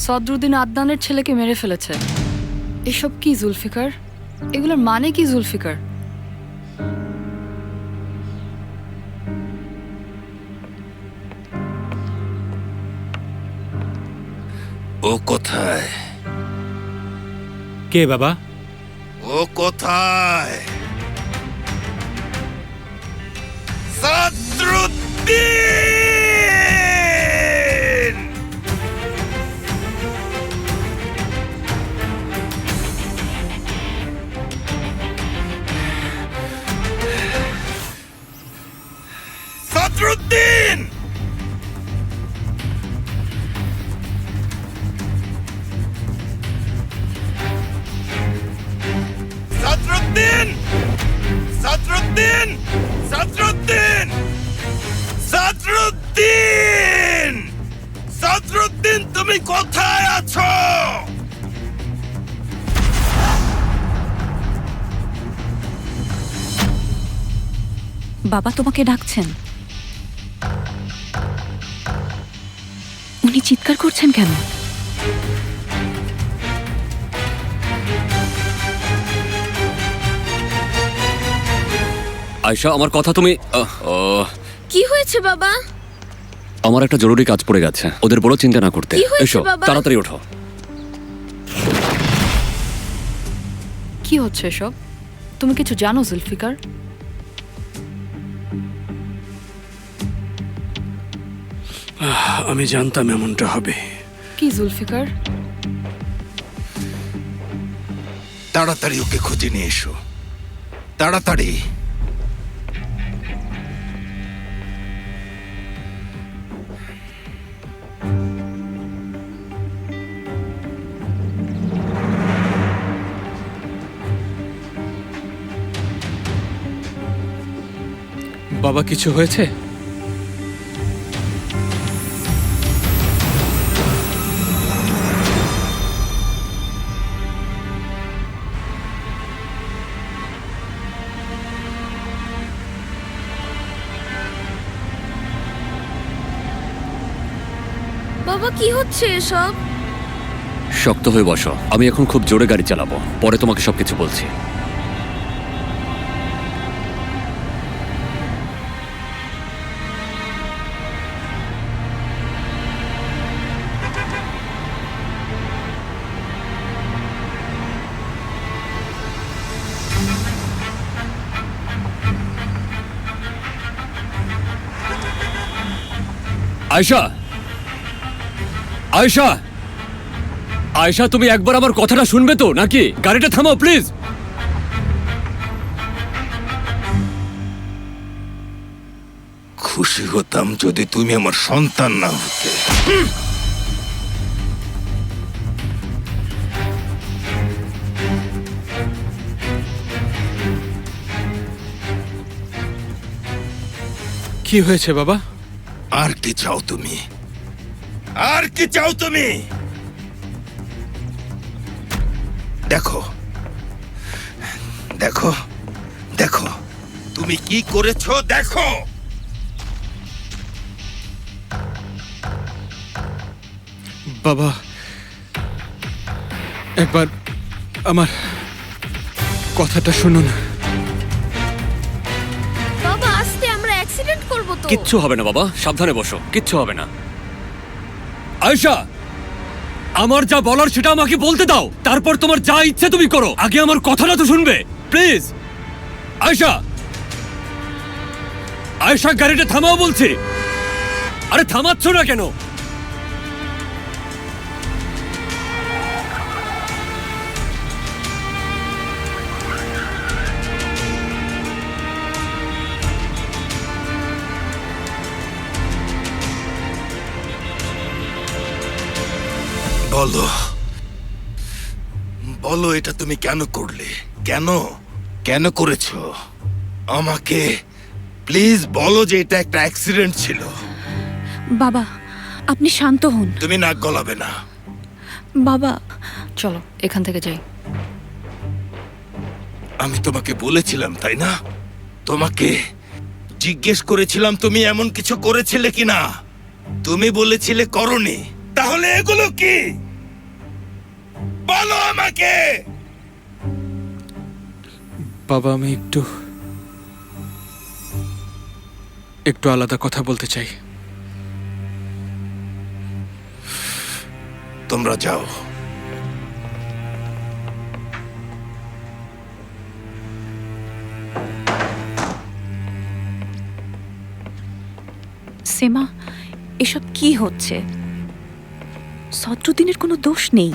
সদরুদ্দিন আদনানের ছেলেকে মেরে ফেলেছে। এসব কি জুলফিকার? এগুলোর মানে কি জুলফিকার? ও কোথায়? কে বাবা? ও কোথায়? সদরুদ্দিন! সদরুদ্দিন! সদরুদ্দিন! সদরুদ্দিন! সদরুদ্দিন! সদরুদ্দিন! সদরুদ্দিন, তুমি কোথায় আছো? বাবা তোমাকে ডাকছেন। উনি চিৎকার করছেন কেন? আয়শা, আমার কথা তুমি কি হয়েছে বাবা? আমার একটা জরুরি কাজ পড়ে গেছে, ওদের বড় চিন্তা না করতে। কি হয়েছে এসো বাবা? তাড়াতাড়ি ওঠো। কি হচ্ছে এসব? তুমি কিছু জানো জুলফিকার? আমি জানতাম এমনটা হবে। কি জুলফিকার? তাড়াতাড়ি ওকে খুঁজে নিয়ে এসো, তাড়াতাড়ি। বাবা, কিছু হয়েছে? বাবা কি হচ্ছে এসব? শক্ত হয়ে বসো, আমি এখন খুব জোরে গাড়ি চালাবো, পরে তোমাকে সবকিছু বলছি। আয়শা, আয়শা, আয়শা, তুমি একবার আমার কথাটা শুনবে তো নাকি? গাড়িটা থামাও প্লিজ। খুশি হতাম যদি তুমি আমার সন্তান না হতে। কি হয়েছে বাবা? আর কি চাও তুমি? আর কি চাও তুমি? দেখো, দেখো, দেখো তুমি কি করেছো, দেখো। বাবা, একবার আমার কথাটা শুনুন। বাবা আস্তে, আমরা অ্যাক্সিডেন্ট করব তো। কিচ্ছু হবে না বাবা, সাবধানে বসো, কিচ্ছু হবে না। আয়শা, আমার যা বলার সেটা আমাকে বলতে দাও, তারপর তোমার যা ইচ্ছে তুমি করো। আগে আমার কথাটা তো শুনবে প্লিজ। আয়শা, আয়শা, গাড়িটা থামাও বলছি। আরে থামাচ্ছ না কেন? বলো, বলো এটা তুমি কেন করলে? কেন, কেন করেছো? আমাকে প্লিজ বলো যে এটা একটা অ্যাক্সিডেন্ট ছিল। বাবা, আপনি শান্ত হন। তুমি নাক গলাবে না। বাবা, চলো এখান থেকে যাই। আমি তোমাকে বলেছিলাম তাই না? তোমাকে জিজ্ঞেস করেছিলাম তুমি এমন কিছু করেছিলে কিনা। তুমি বলেছিলে করনি, তাহলে এগুলো কি বলো আমাকে। বাবা, আমি একটু আলাদা কথা বলতে চাই। তোমরা যাও। সেমা, এসব কি হচ্ছে? সদরুদ্দিনের কোনো দোষ নেই।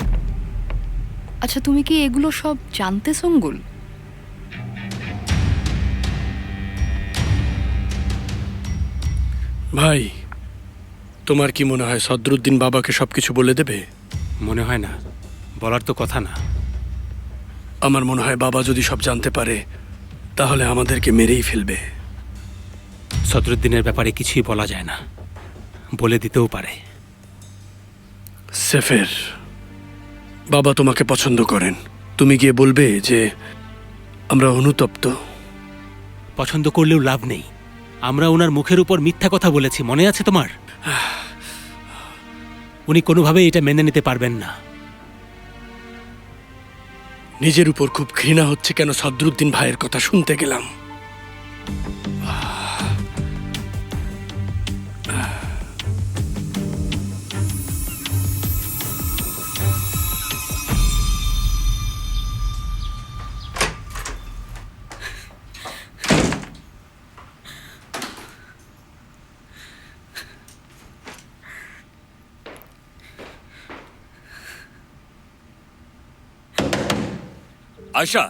আচ্ছা, তুমি কি এগুলো সব জানতে সঙ্গুল? ভাই, তোমার কি মনে হয় সদরুদ্দিন বাবাকে সবকিছু বলে দেবে? মনে হয় না, বলার তো কথা না। আমার মনে হয় বাবা যদি সব জানতে পারে তাহলে আমাদেরকে মেরেই ফেলবে। সদরুদ্দিনের ব্যাপারে কিছুই বলা যায় না, বলে দিতেও পারে। সেফের, বাবা তোমাকে পছন্দ করেন। তুমি গিয়ে বলবে যে আমরা অনুতপ্ত। পছন্দ করলেও লাভ নেই, আমরা ওনার মুখের উপর মিথ্যা কথা বলেছি, মনে আছে তোমার? উনি কোনোভাবেই এটা মেনে নিতে পারবেন না। নিজের উপর খুব ঘৃণা হচ্ছে কেন সদরুদ্দিন ভাইয়ের কথা শুনতে গেলাম। আয়শা,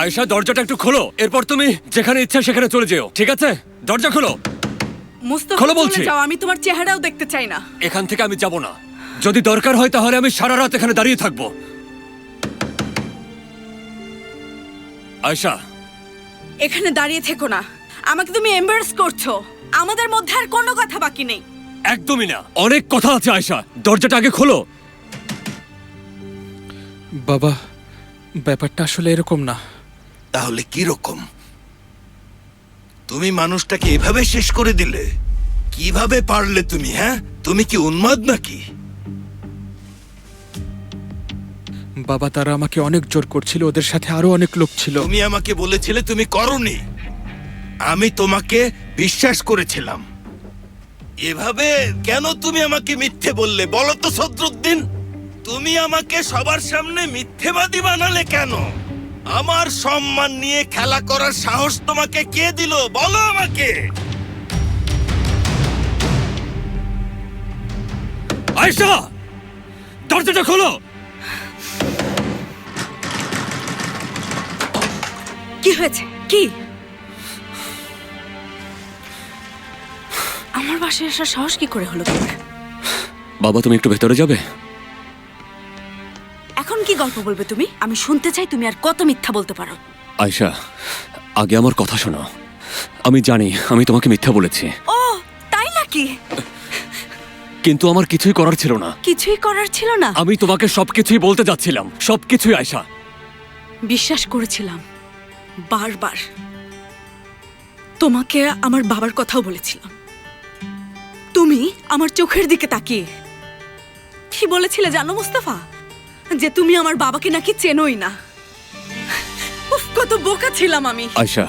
আয়শা, দরজাটা একটু খোলো, এরপর তুমি যেখানে ইচ্ছা সেখানে চলে যেও, ঠিক আছে? দরজা খোলো। মুস্তাফা, খোলো চলে বলছি। যাও, আমি তোমার চেহারাও দেখতে চাই না। এখান থেকে আমি যাব না। যদি দরকার হয় তাহলে আমি সারা রাত এখানে দাঁড়িয়ে থাকবো। আয়শা, এখানে দাঁড়িয়ে থেকো না, আমাকে তুমি এম্বারাস করছো। আমাদের মধ্যে আর কোনো কথা বাকি নেই। একদমই না, অনেক কথা আছে। আয়শা, দরজাটা আগে খোলো। বাবা, ব্যাপারটা আসলে এরকম না। তাহলে কি রকম? তুমি মানুষটাকে এভাবে শেষ করে দিলে? কিভাবে পারলে তুমি? হ্যাঁ, তুমি কি উন্মাদ নাকি? বাবা, তারা আমাকে অনেক জোর করছিল, ওদের সাথে আরো অনেক লোক ছিল। তুমি আমাকে বলেছিলে তুমি করনি, আমি তোমাকে বিশ্বাস করেছিলাম। এভাবে কেন তুমি আমাকে মিথ্যে বললে বলো তো সদরুদ্দিন? তুমি আমাকে সবার সামনে মিথ্যেবাদী বানালে কেন? আমার সম্মান নিয়ে খেলা করার সাহস তোমাকে কে দিল বলো আমাকে। আয়শা, দরজাটা খোলো। কি হয়েছে? কি? আমার বাসায় আসার সাহস কি করে হলো তোমার? বাবা, তুমি একটু ভেতরে যাবে? এখন কি গল্প বলবে তুমি? আমি শুনতে চাই তুমি আর কত মিথ্যা বলতে পারো। আয়শা, আগে আমার কথা শোনো। আমি জানি আমি তোমাকে মিথ্যা বলেছি, ও তাই নাকি? কিন্তু আমার কিছুই করার ছিল না। কিছুই করার ছিল না? আমি তোমাকে সবকিছুই বলতে যাচ্ছিলাম, সবকিছুই। আয়শা, বিশ্বাস করেছিলাম বারবার। তোমাকে আমার বাবার কথাও বলেছিলাম। তুমি আমার চোখের দিকে তাকিয়ে কি বলেছিলে জানো মুস্তাফা? যে তুমি আমার বাবাকে নাকি চেনোই না। উফ, কত বোকা ছিলাম আমি। আয়শা,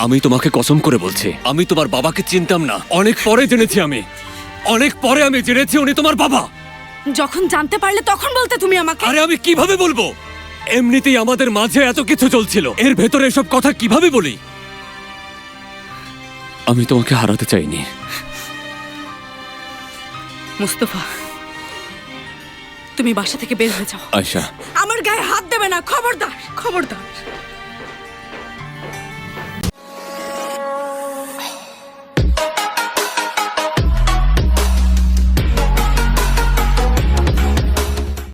আমি তোমাকে কসম করে বলছি, আমি তোমার বাবাকে চিনতাম না। অনেক পরে জেনেছি, অনেক পরে আমি জেনেছি উনি তোমার বাবা। যখন জানতে পারলে তখন বলতে তুমি আমাকে। আরে আমি কিভাবে বলবো? এমনিতেই আমাদের মাঝে এত কিছু চলছিল, এর ভেতরে এসব কথা কিভাবে বলি? আমি তোমাকে হারাতে চাইনি। মুস্তাফা, তুমি বাসা থেকে বের হয়ে যাও। আয়শা, আমার গায়ে হাত দেবে না, খবরদার, খবরদার।